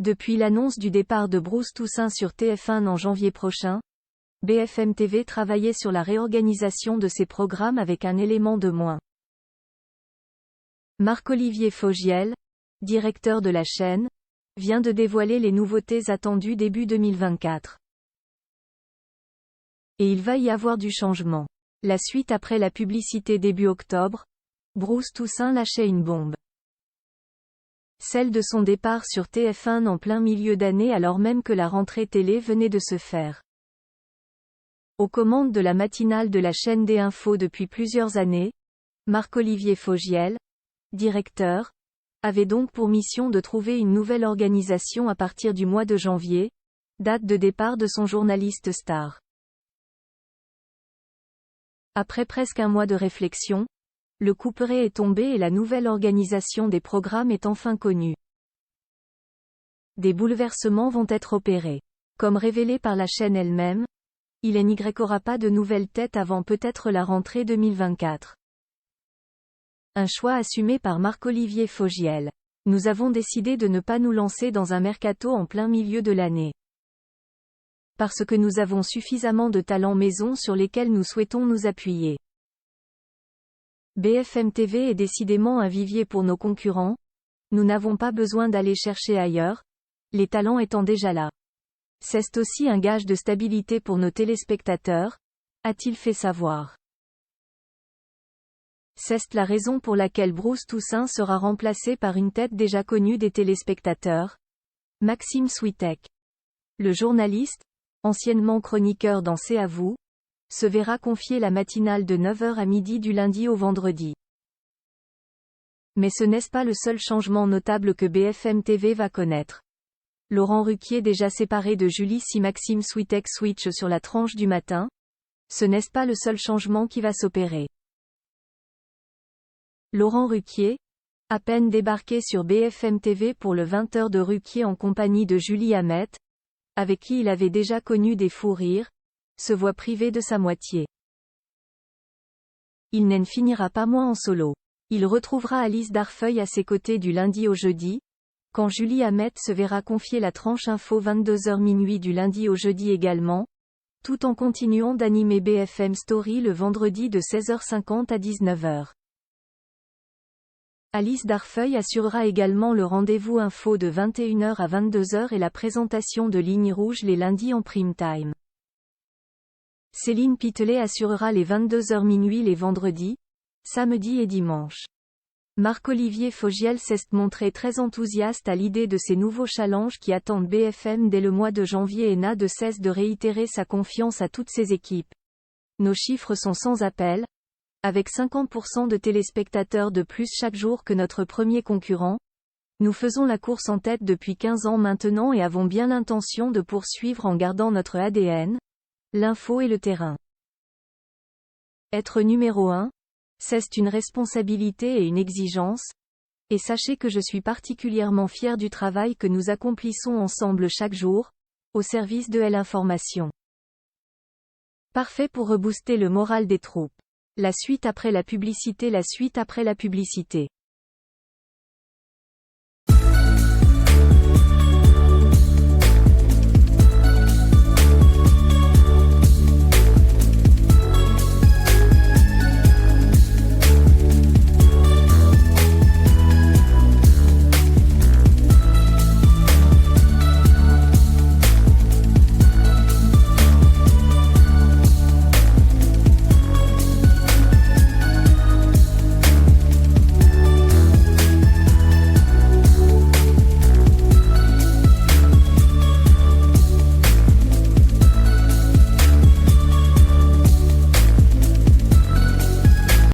Depuis l'annonce du départ de Bruce Toussaint sur TF1 en janvier prochain, BFM TV travaillait sur la réorganisation de ses programmes avec un élément de moins. Marc-Olivier Fogiel, directeur de la chaîne, vient de dévoiler les nouveautés attendues début 2024. Et il va y avoir du changement. La suite après la publicité début octobre, Bruce Toussaint lâchait une bombe. Celle de son départ sur TF1 en plein milieu d'année alors même que la rentrée télé venait de se faire. Aux commandes de la matinale de la chaîne D-Info depuis plusieurs années, Marc-Olivier Fogiel, directeur, avait donc pour mission de trouver une nouvelle organisation à partir du mois de janvier, date de départ de son journaliste star. Après presque un mois de réflexion, le couperet est tombé et la nouvelle organisation des programmes est enfin connue. Des bouleversements vont être opérés. Comme révélé par la chaîne elle-même, il n'y aura pas de nouvelles têtes avant peut-être la rentrée 2024. Un choix assumé par Marc-Olivier Fogiel. Nous avons décidé de ne pas nous lancer dans un mercato en plein milieu de l'année. Parce que nous avons suffisamment de talents maison sur lesquels nous souhaitons nous appuyer. BFM TV est décidément un vivier pour nos concurrents, nous n'avons pas besoin d'aller chercher ailleurs, les talents étant déjà là. C'est aussi un gage de stabilité pour nos téléspectateurs, a-t-il fait savoir. C'est la raison pour laquelle Bruce Toussaint sera remplacé par une tête déjà connue des téléspectateurs, Maxime Switek. Le journaliste, anciennement chroniqueur dans C'est à vous, se verra confier la matinale de 9h à midi du lundi au vendredi. Mais ce n'est pas le seul changement notable que BFM TV va connaître. Laurent Ruquier déjà séparé de Julie si Maxime Switek switch sur la tranche du matin, ce n'est pas le seul changement qui va s'opérer. Laurent Ruquier, à peine débarqué sur BFM TV pour le 20h de Ruquier en compagnie de Julie Hamet, avec qui il avait déjà connu des fous rires, se voit privé de sa moitié. Il n'en finira pas moins en solo. Il retrouvera Alice Darfeuille à ses côtés du lundi au jeudi, quand Julie Hamet se verra confier la tranche info 22h minuit du lundi au jeudi également, tout en continuant d'animer BFM Story le vendredi de 16h50 à 19h. Alice Darfeuille assurera également le rendez-vous info de 21h à 22h et la présentation de Ligne Rouge les lundis en prime time. Céline Pitelet assurera les 22h minuit les vendredis, samedis et dimanches. Marc-Olivier Fogiel s'est montré très enthousiaste à l'idée de ces nouveaux challenges qui attendent BFM dès le mois de janvier et n'a de cesse de réitérer sa confiance à toutes ses équipes. Nos chiffres sont sans appel, avec 50% de téléspectateurs de plus chaque jour que notre premier concurrent. Nous faisons la course en tête depuis 15 ans maintenant et avons bien l'intention de poursuivre en gardant notre ADN, l'info et le terrain. Être numéro 1, c'est une responsabilité et une exigence, et sachez que je suis particulièrement fier du travail que nous accomplissons ensemble chaque jour, au service de L-Information. Parfait pour rebooster le moral des troupes. La suite après la publicité.